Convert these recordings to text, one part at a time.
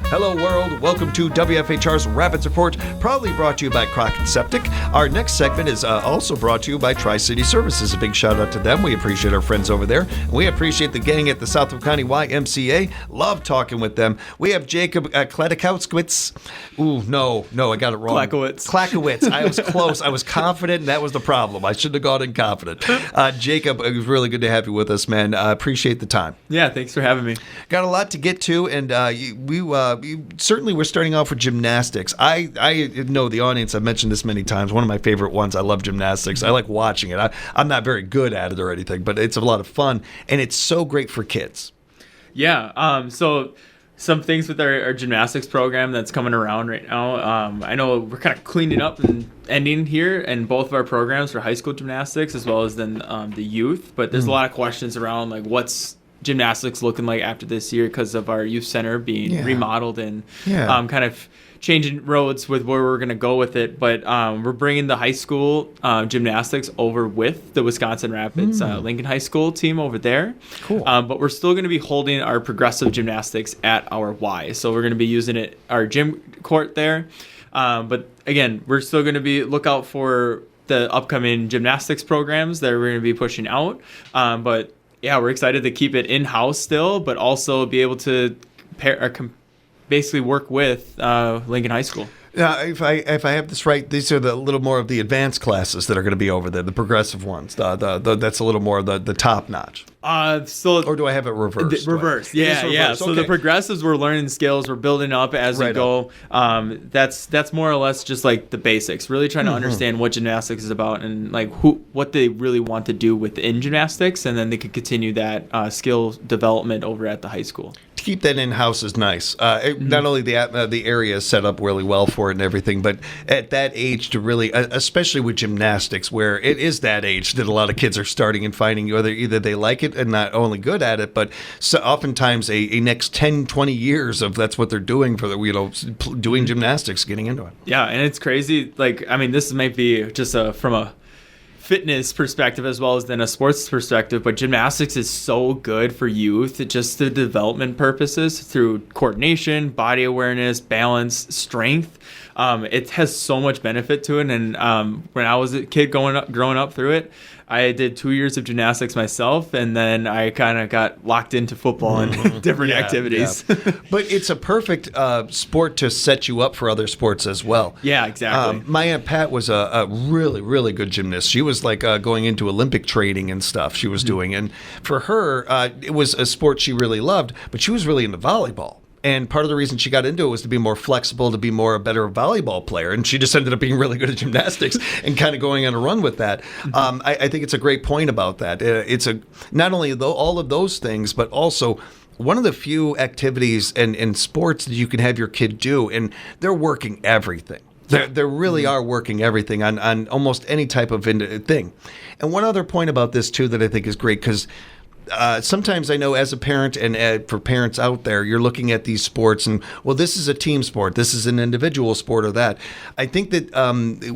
Hello world, welcome to WFHR's Rapids Report, proudly brought to you by Crockett Septic. Our next segment is also brought to you by Tri-City Services. A big shout out to them. We appreciate our friends over there. We appreciate the gang at the Southwood County YMCA. Love talking with them. We have Jacob Kladikowitz. Ooh, no, I got it wrong. Klakowitz. I was close. I was confident, and that was the problem. I shouldn't have gone in confident. Jacob, it was really good to have you with us, man. Appreciate the time. Yeah, thanks for having me. Got a lot to get to, and certainly we're starting off with gymnastics. I know the audience, I've mentioned this many times, one of my favorite ones. I love gymnastics. I like watching it. I'm not very good at it or anything, but it's a lot of fun, and it's so great for kids. Yeah, so some things with our gymnastics program that's coming around right now. I know we're kind of cleaning up and ending here in both of our programs for high school gymnastics as well as then the youth, but there's a lot of questions around like what's gymnastics looking like after this year because of our youth center being remodeled and kind of changing roads with where we're going to go with it. But we're bringing the high school gymnastics over with the Wisconsin Rapids Lincoln High School team over there. Cool. But we're still going to be holding our progressive gymnastics at our Y. So we're going to be using our gym court there. But again, we're still going to be look out for the upcoming gymnastics programs that we're going to be pushing out. But yeah, we're excited to keep it in-house still, but also be able to basically work with Lincoln High School. If I have this right, these are the little more of the advanced classes that are going to be over there, the progressive ones. That's a little more the top notch. Or do I have it reversed? Reverse, yeah. So the progressives, we're learning skills, we're building up as we go. That's more or less just like the basics. Really trying to understand what gymnastics is about and like what they really want to do within gymnastics, and then they can continue that skill development over at the high school. To keep that in-house is nice. Not only the area is set up really well for it and everything, but at that age to really, especially with gymnastics, where it is that age that a lot of kids are starting and finding whether either they like it and not only good at it, but so oftentimes a next 10, 20 years of that's what they're doing for doing gymnastics, getting into it. Yeah, and it's crazy. Like, I mean, this might be just from a fitness perspective as well as then a sports perspective, but gymnastics is so good for youth, just the development purposes through coordination, body awareness, balance, strength. It has so much benefit to it. And when I was a kid growing up through it, I did 2 years of gymnastics myself, and then I kind of got locked into football and different activities. Yeah. But it's a perfect sport to set you up for other sports as well. Yeah, exactly. My Aunt Pat was a really, really good gymnast. She was like going into Olympic training and stuff she was doing. And for her, it was a sport she really loved, but she was really into volleyball. And part of the reason she got into it was to be more flexible, to be a better volleyball player. And she just ended up being really good at gymnastics and kind of going on a run with that. I think it's a great point about that. It's not only all of those things, but also one of the few activities and sports that you can have your kid do, and they're working everything. They really are working everything on almost any type of thing. And one other point about this, too, that I think is great, because sometimes I know as a parent and for parents out there, you're looking at these sports and, well, this is a team sport. This is an individual sport or that. I think that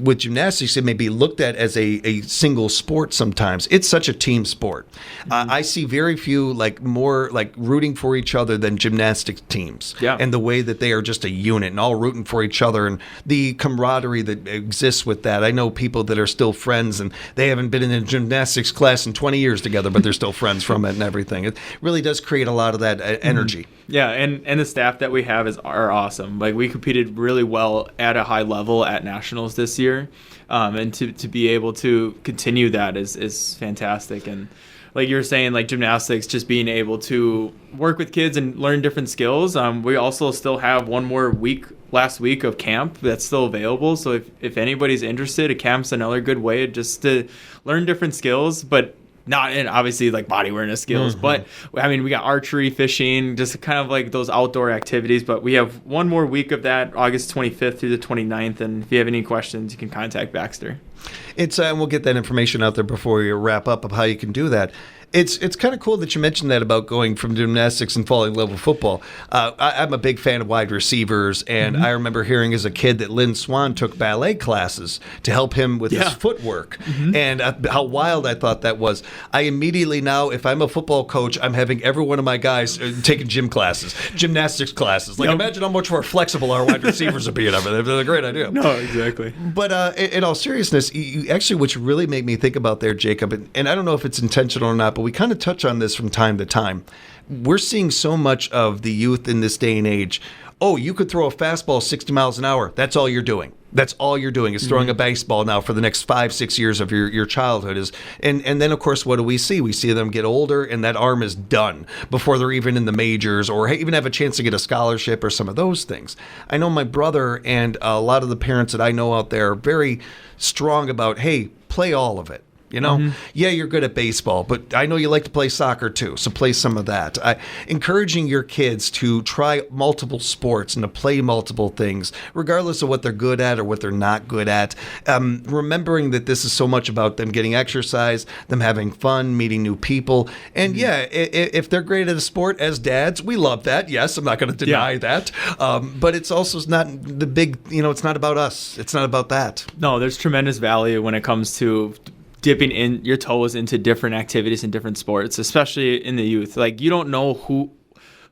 with gymnastics, it may be looked at as a single sport sometimes. It's such a team sport. I see very few more rooting for each other than gymnastics teams. Yeah. And the way that they are just a unit and all rooting for each other and the camaraderie that exists with that. I know people that are still friends and they haven't been in a gymnastics class in 20 years together, but they're still friends from it and everything. It really does create a lot of that energy. Yeah, and the staff that we have are awesome. Like, we competed really well at a high level at nationals this year, and to be able to continue that is fantastic. And like you were saying, like gymnastics, just being able to work with kids and learn different skills. We also still have one more last week of camp that's still available. So if anybody's interested, a camp's another good way just to learn different skills, but not in obviously like body awareness skills, but I mean, we got archery, fishing, just kind of like those outdoor activities. But we have one more week of that, August 25th through the 29th. And if you have any questions, you can contact Baxter. And we'll get that information out there before we wrap up of how you can do that. It's kind of cool that you mentioned that about going from gymnastics and falling in love with football. I'm a big fan of wide receivers, and I remember hearing as a kid that Lynn Swan took ballet classes to help him with his footwork, and how wild I thought that was. I immediately now, if I'm a football coach, I'm having every one of my guys taking gym classes, gymnastics classes. Like, imagine how much more flexible our wide receivers would be and everything. They're a great idea. No, exactly. But in all seriousness, actually, what you really made me think about there, Jacob, and I don't know if it's intentional or not, but we kind of touch on this from time to time. We're seeing so much of the youth in this day and age. Oh, you could throw a fastball 60 miles an hour. That's all you're doing. That's all you're doing is throwing a baseball now for the next 5-6 years of your childhood. And then, of course, what do we see? We see them get older, and that arm is done before they're even in the majors or even have a chance to get a scholarship or some of those things. I know my brother and a lot of the parents that I know out there are very strong about, hey, play all of it. You know, yeah, you're good at baseball, but I know you like to play soccer too, so play some of that. Encouraging your kids to try multiple sports and to play multiple things, regardless of what they're good at or what they're not good at. Remembering that this is so much about them getting exercise, them having fun, meeting new people. And yeah, if they're great at a sport as dads, we love that. Yes, I'm not going to deny that. But it's also not the big, it's not about us. It's not about that. No, there's tremendous value when it comes to dipping in your toes into different activities and different sports, especially in the youth. Like, you don't know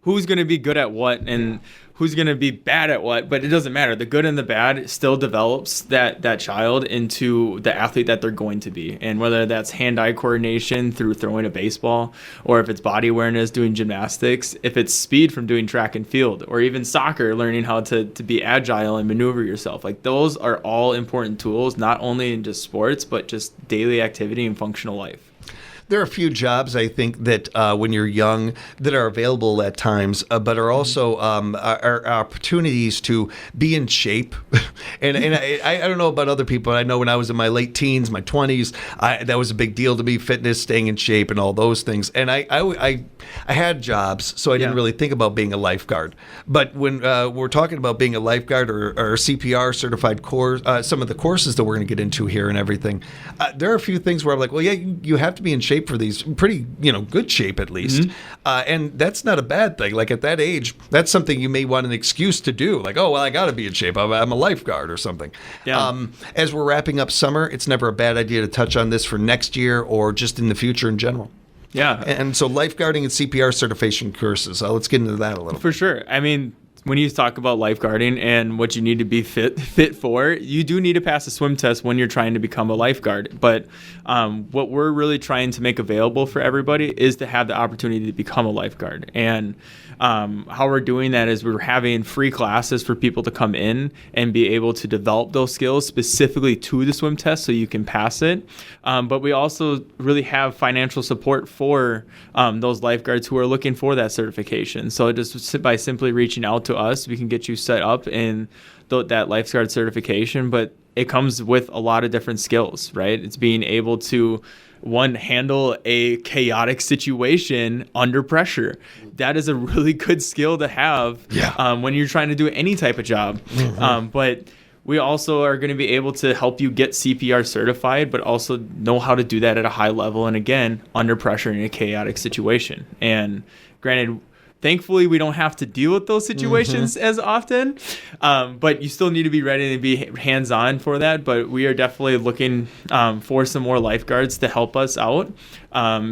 who's going to be good at what and who's going to be bad at what, but it doesn't matter. The good and the bad still develops that child into the athlete that they're going to be. And whether that's hand-eye coordination through throwing a baseball, or if it's body awareness doing gymnastics, if it's speed from doing track and field, or even soccer, learning how to be agile and maneuver yourself. Like, those are all important tools, not only in just sports, but just daily activity and functional life. There are a few jobs, I think, that when you're young that are available at times, but are also are opportunities to be in shape. and I don't know about other people. I know when I was in my late teens, my 20s, that was a big deal to me, fitness, staying in shape, and all those things. And I had jobs, so I didn't really think about being a lifeguard. But when we're talking about being a lifeguard or CPR certified course, some of the courses that we're going to get into here and everything, there are a few things where I'm like, well, yeah, you have to be in shape for these, pretty, good shape at least. And that's not a bad thing. Like, at that age, that's something you may want an excuse to do. Like, oh, well, I got to be in shape. I'm a lifeguard or something. Yeah. As we're wrapping up summer, it's never a bad idea to touch on this for next year or just in the future in general. Yeah. And so lifeguarding and CPR certification courses. Let's get into that a little. For sure. I mean, when you talk about lifeguarding and what you need to be fit for, you do need to pass a swim test when you're trying to become a lifeguard. But what we're really trying to make available for everybody is to have the opportunity to become a lifeguard. And how we're doing that is we're having free classes for people to come in and be able to develop those skills specifically to the swim test so you can pass it. But we also really have financial support for those lifeguards who are looking for that certification. So just by simply reaching out to us, we can get you set up in that lifeguard certification. But it comes with a lot of different skills, right? It's being able to, one, handle a chaotic situation under pressure. That is a really good skill to have when you're trying to do any type of job. But we also are going to be able to help you get CPR certified, but also know how to do that at a high level. And again, under pressure in a chaotic situation. And granted, thankfully, we don't have to deal with those situations as often, but you still need to be ready to be hands-on for that. But we are definitely looking for some more lifeguards to help us out,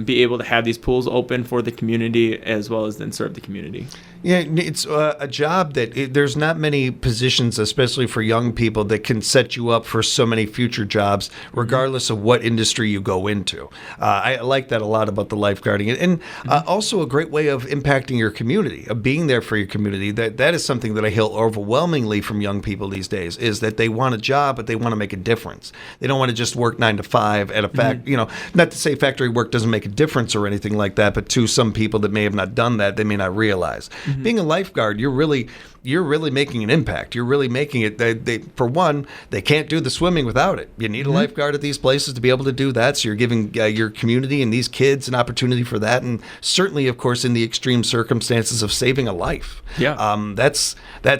be able to have these pools open for the community as well as then serve the community. Yeah, it's a job that there's not many positions, especially for young people, that can set you up for so many future jobs, regardless of what industry you go into. I like that a lot about the lifeguarding. And also a great way of impacting your community, of being there for your community. That is something that I hear overwhelmingly from young people these days, is that they want a job, but they want to make a difference. They don't want to just work 9 to 5 at a not to say factory work doesn't make a difference or anything like that, but to some people that may have not done that, they may not realize. Being a lifeguard, you're really making an impact. You're really making it. They for one, they can't do the swimming without it. You need a lifeguard at these places to be able to do that. So you're giving your community and these kids an opportunity for that. And certainly, of course, in the extreme circumstances of saving a life. Yeah. That's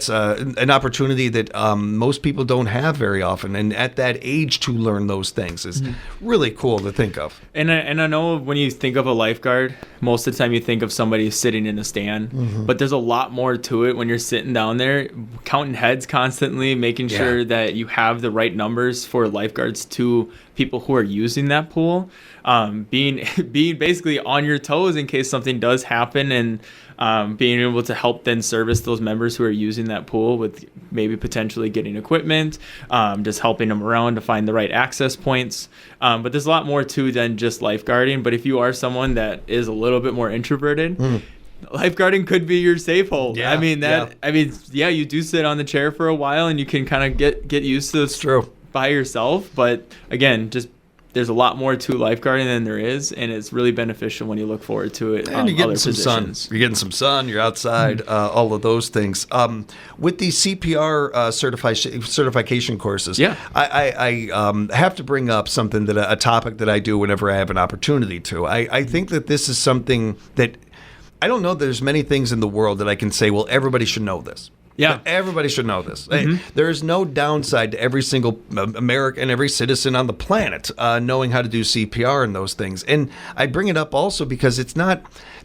an opportunity that most people don't have very often. And at that age to learn those things is really cool to think of. And I know know when you think of a lifeguard, most of the time you think of somebody sitting in a stand, but there's a lot more to it when you're sitting down there, counting heads constantly, making sure that you have the right numbers for lifeguards to people who are using that pool, being basically on your toes in case something does happen, and being able to help then service those members who are using that pool with maybe potentially getting equipment, just helping them around to find the right access points. But there's a lot more to than just lifeguarding. But if you are someone that is a little bit more introverted, lifeguarding could be your safe hold. Yeah, you do sit on the chair for a while and you can kind of get used to this by yourself. But again, just there's a lot more to lifeguarding than there is, and it's really beneficial when you look forward to it. And you're getting other some positions. sun. You're getting some sun. You're outside. All of those things. With the CPR certification courses, I have to bring up something a topic that I do whenever I have an opportunity to. I think that this is something that I don't know. There's many things in the world that I can say, well, everybody should know this. Yeah. But everybody should know this. There is no downside to every single American, every citizen on the planet knowing how to do CPR and those things. And I bring it up also because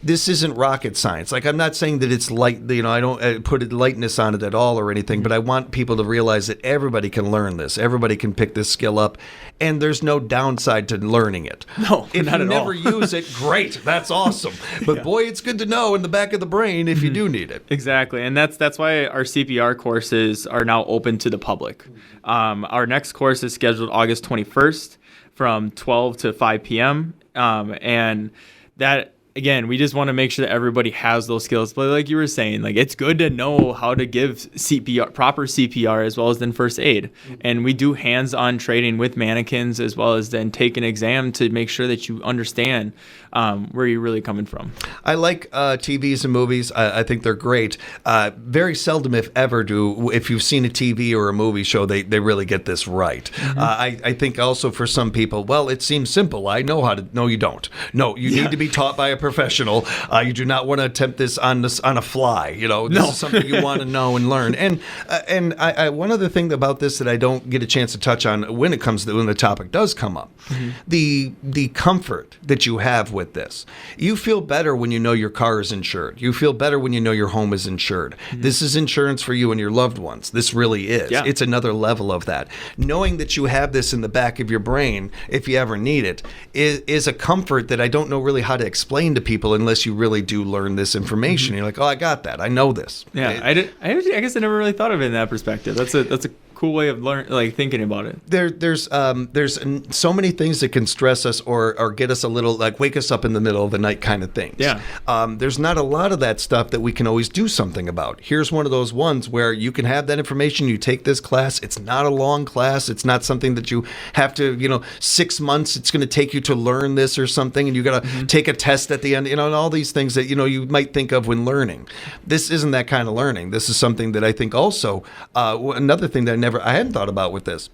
this isn't rocket science. Like, I'm not saying that it's light, I don't put lightness on it at all or anything, but I want people to realize that everybody can learn this. Everybody can pick this skill up, and there's no downside to learning it. No, if not you at never all. use it, great. That's awesome. But boy, it's good to know in the back of the brain if you do need it. Exactly, and that's why our CPR courses are now open to the public. Our next course is scheduled August 21st from 12 to 5 p.m. And that, again, we just want to make sure that everybody has those skills. But like you were saying, like, it's good to know how to give CPR, proper CPR, as well as then first aid. And we do hands-on training with mannequins, as well as then take an exam to make sure that you understand where you're really coming from. I like TVs and movies. I think they're great. Very seldom, if ever, if you've seen a TV or a movie show, they really get this right. I think also for some people, well, it seems simple. I know how to. No, you don't. No, you need to be taught by a professional. You do not want to attempt this on a fly. This is something you want to know and learn. And I one other thing about this that I don't get a chance to touch on when the topic does come up, the comfort that you have with this. You feel better when you know your car is insured. You feel better when you know your home is insured. This is insurance for you and your loved ones. This really is. Yeah. It's another level of that. Knowing that you have this in the back of your brain, if you ever need it, is a comfort that I don't know really how to explain to people unless you really do learn this information. You're like, oh, I got that. I know this. Yeah, I guess I never really thought of it in that perspective. That's a cool way of thinking about it. There's so many things that can stress us or get us a little, like, wake us up in the middle of the night kind of things. Yeah. There's not a lot of that stuff that we can always do something about. Here's one of those ones where you can have that information. You take this class. It's not a long class. It's not something that you have to, 6 months it's going to take you to learn this or something, and you got to take a test at the end, and all these things that, you might think of when learning. This isn't that kind of learning. This is something that I think also, another thing that I hadn't thought about with this.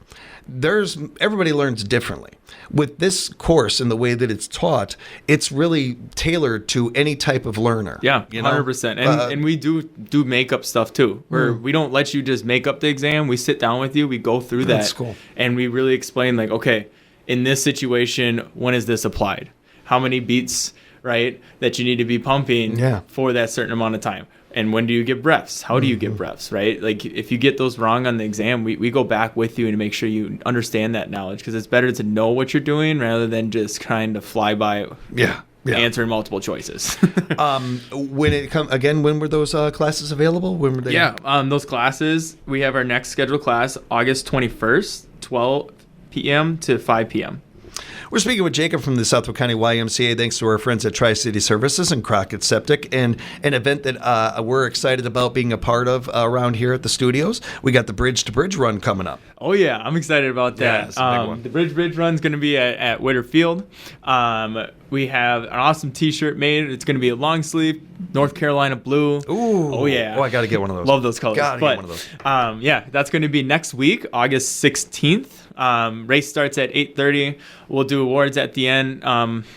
Everybody learns differently. With this course and the way that it's taught, it's really tailored to any type of learner. Yeah, 100%. And we do make up stuff too, where we don't let you just make up the exam. We sit down with you, we go through that. That's cool. And we really explain, like, okay, in this situation, when is this applied? How many beats, right, that you need to be pumping for that certain amount of time? And when do you get breaths? How do you get breaths, right? Like, if you get those wrong on the exam, we go back with you and make sure you understand that knowledge, because it's better to know what you're doing rather than just trying to fly by answering multiple choices. When were those classes available? When were they? Yeah, those classes, we have our next scheduled class August 21st, 12 p.m. to 5 p.m. We're speaking with Jacob from the Southwood County YMCA, thanks to our friends at Tri-City Services and Crockett Septic, and an event that we're excited about being a part of around here at the studios. We got the Bridge to Bridge run coming up. Oh, yeah. I'm excited about that. Yeah, it's a big one. The Bridge run is going to be at Witter Field. We have an awesome T-shirt made. It's going to be a long sleeve, North Carolina blue. Ooh. Oh, yeah. Oh, I got to get one of those. Love those colors. Got to get one of those. Yeah, that's going to be next week, August 16th. Race starts at 8:30. We'll do awards at the end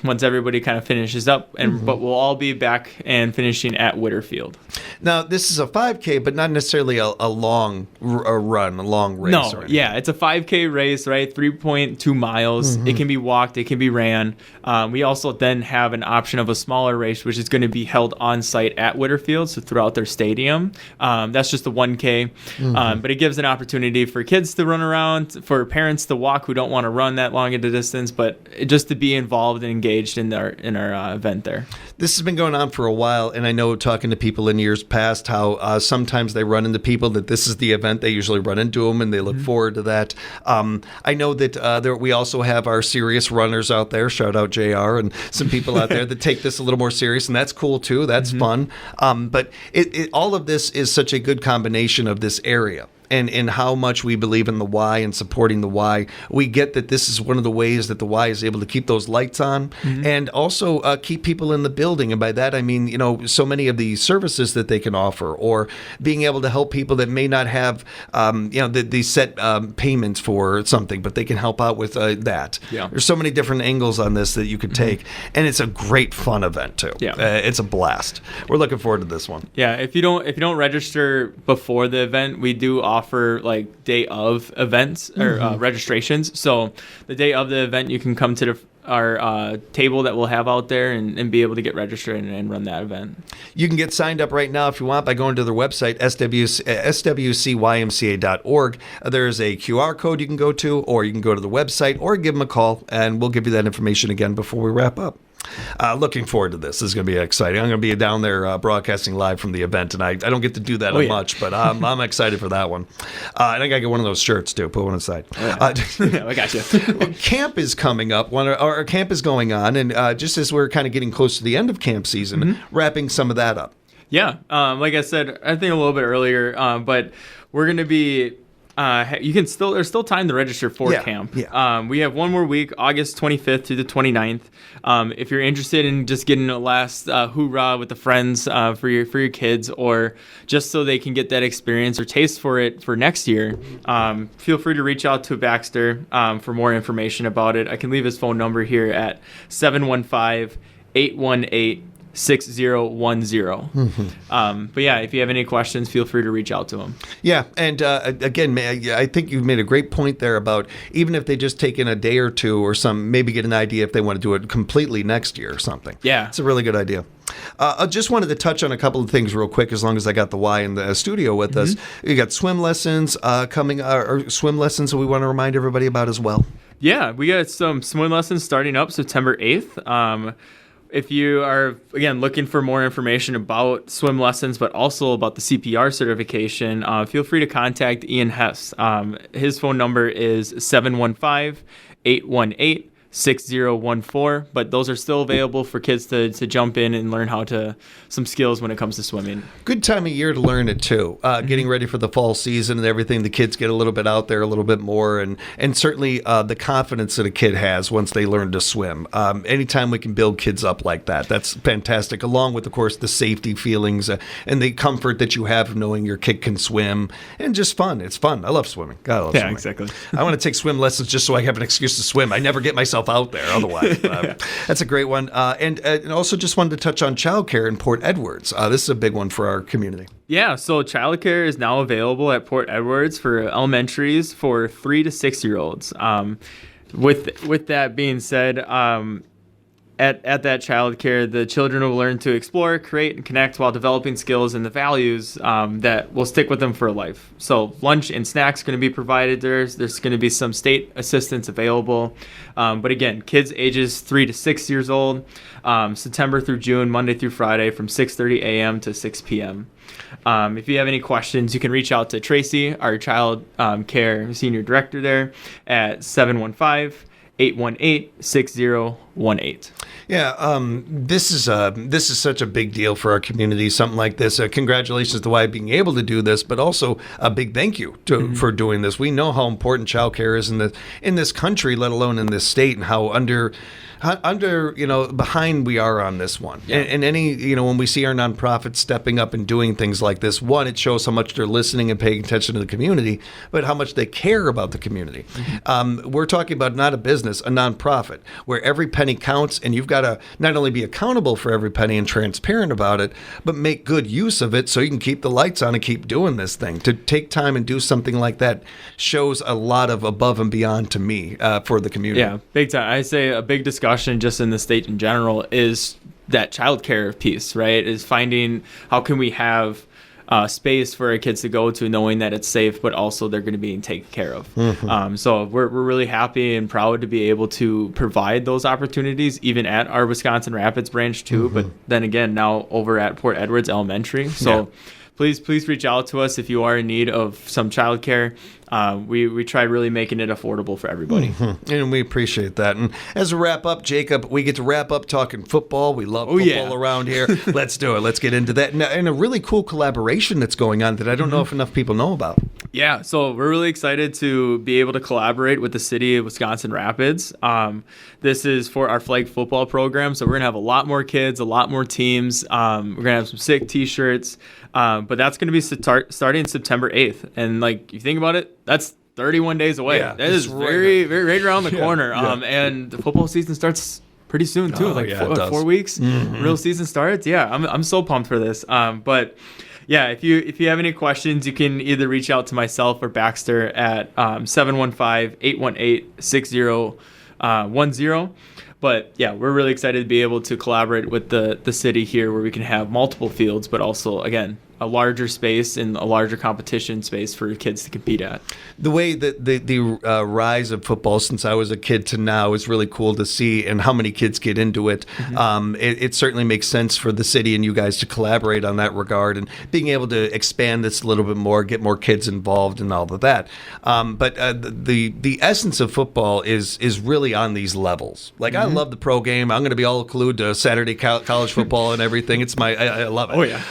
once everybody kind of finishes up, but we'll all be back and finishing at Witter Field. Now, this is a 5K, but not necessarily a long run, a long race. No, yeah, it's a 5K race, right? 3.2 miles. It can be walked, it can be ran. We also then have an option of a smaller race, which is going to be held on site at Whitterfield, so throughout their stadium. That's just a 1K, but it gives an opportunity for kids to run around, for parents to walk who don't want to run that long at a distance, but just to be involved and engaged in our event there. This has been going on for a while, and I know talking to people in years past how sometimes they run into people that this is the event they usually run into them, and they look forward to that. I know that we also have our serious runners out there. Shout out JR and some people out there that take this a little more serious, and that's cool too. That's fun. But all of this is such a good combination of this area. And how much we believe in the Y and supporting the Y. We get that this is one of the ways that the Y is able to keep those lights on and also keep people in the building. And by that, I mean, so many of the services that they can offer, or being able to help people that may not have, the set payments for something, but they can help out with that. Yeah. There's so many different angles on this that you could take. And it's a great fun event too. Yeah. It's a blast. We're looking forward to this one. Yeah, if you don't register before the event, we do offer like day of events or registrations. So the day of the event, you can come to our table that we'll have out there and be able to get registered and run that event. You can get signed up right now if you want by going to their website, swcymca.org. There's a QR code you can go to, or you can go to the website, or give them a call, and we'll give you that information again before we wrap up. Looking forward to this. This is going to be exciting. I'm going to be down there broadcasting live from the event tonight. I don't get to do that much, but I'm excited for that one. And I got to get one of those shirts, too. Put one aside. I got you. Camp is coming up. Our camp is going on, and just as we're kind of getting close to the end of camp season, wrapping some of that up. Yeah. Like I said, I think a little bit earlier, but we're going to be... there's still time to register for camp. Yeah. We have one more week, August 25th through the 29th. If you're interested in just getting a last hoorah with the friends for your kids, or just so they can get that experience or taste for it for next year, feel free to reach out to Baxter for more information about it. I can leave his phone number here at 715-818-6010. But yeah, if you have any questions, feel free to reach out to him. Yeah, and again, I think you've made a great point there about even if they just take in a day or two or some, maybe get an idea if they want to do it completely next year or something. Yeah. It's a really good idea. I just wanted to touch on a couple of things real quick, as long as I got the Y in the studio with us. You got swim lessons coming, or swim lessons that we want to remind everybody about as well. Yeah, we got some swim lessons starting up September 8th. If you are, again, looking for more information about swim lessons, but also about the CPR certification, feel free to contact Ian Hess. His phone number is 715-818-6014, but those are still available for kids to jump in and learn some skills when it comes to swimming. Good time of year to learn it too. Getting ready for the fall season and everything, the kids get a little bit out there a little bit more, and certainly the confidence that a kid has once they learn to swim. Anytime we can build kids up like that, that's fantastic, along with, of course, the safety feelings and the comfort that you have of knowing your kid can swim, and just fun. It's fun. I love swimming. God, I love swimming. Exactly. I want to take swim lessons just so I have an excuse to swim. I never get myself out there otherwise. That's a great one. And also just wanted to touch on childcare in Port Edwards. This is a big one for our community. Yeah, so childcare is now available at Port Edwards for elementaries for 3 to 6-year-olds. With that being said, at that childcare, the children will learn to explore, create, and connect while developing skills and the values that will stick with them for life. So lunch and snacks going to be provided. There's going to be some state assistance available. But again, kids ages 3 to 6 years old, September through June, Monday through Friday from 6:30 a.m. to 6 p.m. If you have any questions, you can reach out to Tracy, our child care senior director there, at 715-818-6018. Yeah, this is such a big deal for our community. Something like this. Congratulations to Y being able to do this, but also a big thank you for doing this. We know how important childcare is in this country, let alone in this state, and how behind we are on this one. Yeah. And any, when we see our nonprofits stepping up and doing things like this, one, it shows how much they're listening and paying attention to the community, but how much they care about the community. We're talking about not a business, a nonprofit, where every penny counts, and you've got got to not only be accountable for every penny and transparent about it, but make good use of it so you can keep the lights on and keep doing this thing. To take time and do something like that shows a lot of above and beyond to me for the community. Yeah, big time. I say a big discussion just in the state in general is that childcare piece, right? Is finding how can we have space for our kids to go to, knowing that it's safe, but also they're going to be taken care of. So we're really happy and proud to be able to provide those opportunities, even at our Wisconsin Rapids branch too. But then again, now over at Port Edwards Elementary. So please reach out to us if you are in need of some childcare. We try really making it affordable for everybody. And we appreciate that. And as a wrap up, Jacob, we get to wrap up talking football. We love football around here. Let's do it. Let's get into that. And a really cool collaboration that's going on that I don't know if enough people know about. Yeah, so we're really excited to be able to collaborate with the city of Wisconsin Rapids. This is for our flag football program, so we're going to have a lot more kids, a lot more teams. We're going to have some sick T-shirts, but that's going to be starting September 8th. And like, you think about it, that's 31 days away. Yeah, that is very right around the corner. And the football season starts pretty soon too, 4 weeks. Real season starts. Yeah, I'm so pumped for this. But yeah, if you have any questions, you can either reach out to myself or Baxter at 715-818-6010. But yeah, we're really excited to be able to collaborate with the city here, where we can have multiple fields, but also, again, a larger space and a larger competition space for kids to compete at. The way that the rise of football since I was a kid to now is really cool to see, and how many kids get into it. It certainly makes sense for the city and you guys to collaborate on that regard, and being able to expand this a little bit more, get more kids involved and all of that. But the essence of football is really on these levels. Like, I love the pro game. I'm going to be all glued to Saturday college football and everything. I love it. Oh, yeah.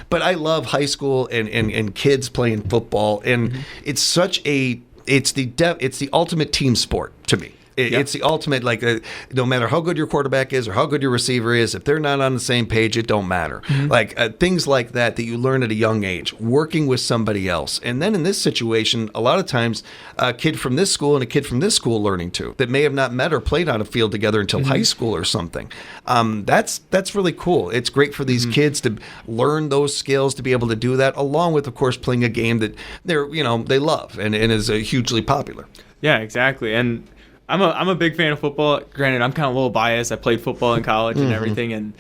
But I love high school and kids playing football, and it's such it's the ultimate team sport to me. It's the ultimate, like, no matter how good your quarterback is or how good your receiver is, if they're not on the same page, it don't matter. Like, things like that you learn at a young age, working with somebody else. And then in this situation, a lot of times, a kid from this school and a kid from this school learning too, that may have not met or played on a field together until high school or something. That's really cool. It's great for these kids to learn those skills, to be able to do that, along with, of course, playing a game that they love and is hugely popular. Yeah, exactly. And I'm a big fan of football. Granted, I'm kind of a little biased. I played football in college and everything. And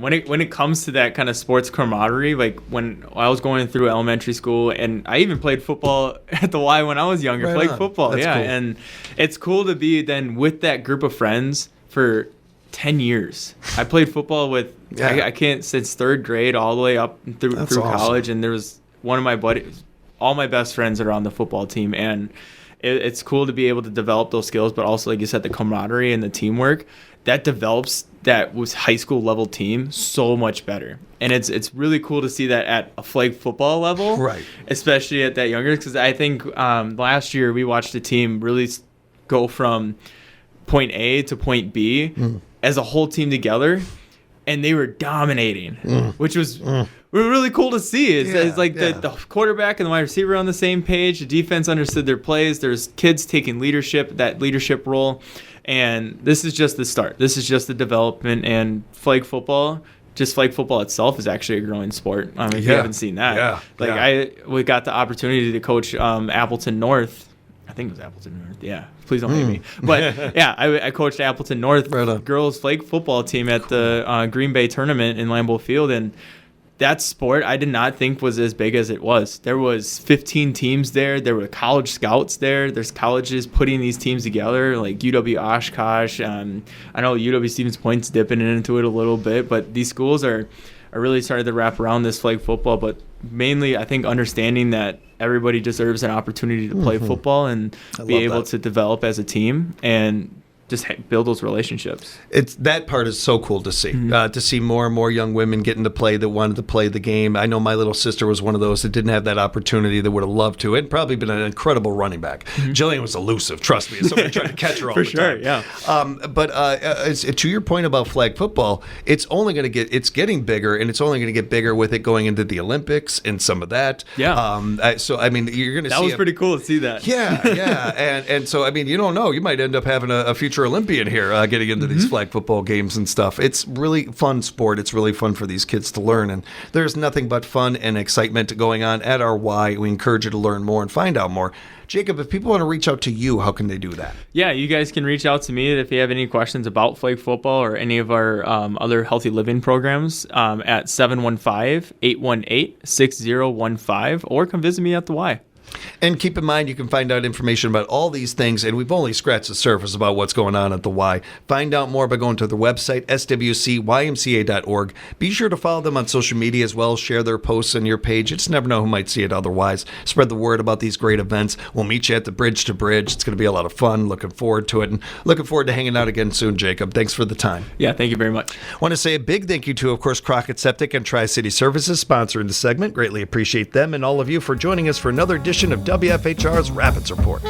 when it comes to that kind of sports camaraderie, like when I was going through elementary school, and I even played football at the Y when I was younger. Right played on. football, That's yeah. cool. And it's cool to be then with that group of friends for 10 years. I played football with I can't since third grade all the way up through That's awesome. college. And there was one of my buddies. All my best friends are on the football team, and it's cool to be able to develop those skills, but also, like you said, the camaraderie and the teamwork that develops that was high school level team so much better. And it's really cool to see that at a flag football level, Right. especially at that younger. Because I think last year we watched a team really go from point A to point B as a whole team together, and they were dominating, which was really cool to see. It's like the quarterback and the wide receiver on the same page. The defense understood their plays. There's kids taking that leadership role. And this is just the start. This is just the development. And flag football itself is actually a growing sport. If you haven't seen that. We got the opportunity to coach Appleton North. I think it was Appleton North. Yeah, please don't hate me. But yeah, I coached Appleton North girls flag football team at the Green Bay tournament in Lambeau Field, and that sport I did not think was as big as it was. There was 15 teams there. There were college scouts there. There's colleges putting these teams together, like UW Oshkosh. I know UW Stevens Point's dipping into it a little bit, but these schools are really started to wrap around this flag football, but mainly I think understanding that everybody deserves an opportunity to play football and be able to develop as a team and just build those relationships. It's that part is so cool to see more and more young women getting to play that wanted to play the game. I know my little sister was one of those that didn't have that opportunity that would have loved to. And probably been an incredible running back. Jillian was elusive, trust me. Somebody tried to catch her all the time. Yeah. But to your point about flag football, it's getting bigger, and it's only going to get bigger with it going into the Olympics and some of that. Yeah. So I mean, you're going to see that was pretty cool to see that. Yeah. And so I mean, you don't know, you might end up having a future future Olympian here, getting into these flag football games and stuff. It's really fun sport. It's really fun for these kids to learn, and there's nothing but fun and excitement going on at our Y. We encourage you to learn more and find out more. Jacob, if people want to reach out to you, how can they do that? Yeah, you guys can reach out to me if you have any questions about flag football or any of our other healthy living programs at 715-818-6015, or come visit me at the Y. And keep in mind, you can find out information about all these things, and we've only scratched the surface about what's going on at the Y. Find out more by going to their website, swcymca.org. Be sure to follow them on social media as well. Share their posts on your page. You just never know who might see it otherwise. Spread the word about these great events. We'll meet you at the Bridge to Bridge. It's going to be a lot of fun. Looking forward to it, and looking forward to hanging out again soon, Jacob. Thanks for the time. Yeah, thank you very much. I want to say a big thank you to, of course, Crockett Septic and Tri-City Services sponsoring the segment. Greatly appreciate them and all of you for joining us for another edition of WFHR's Rapids Report.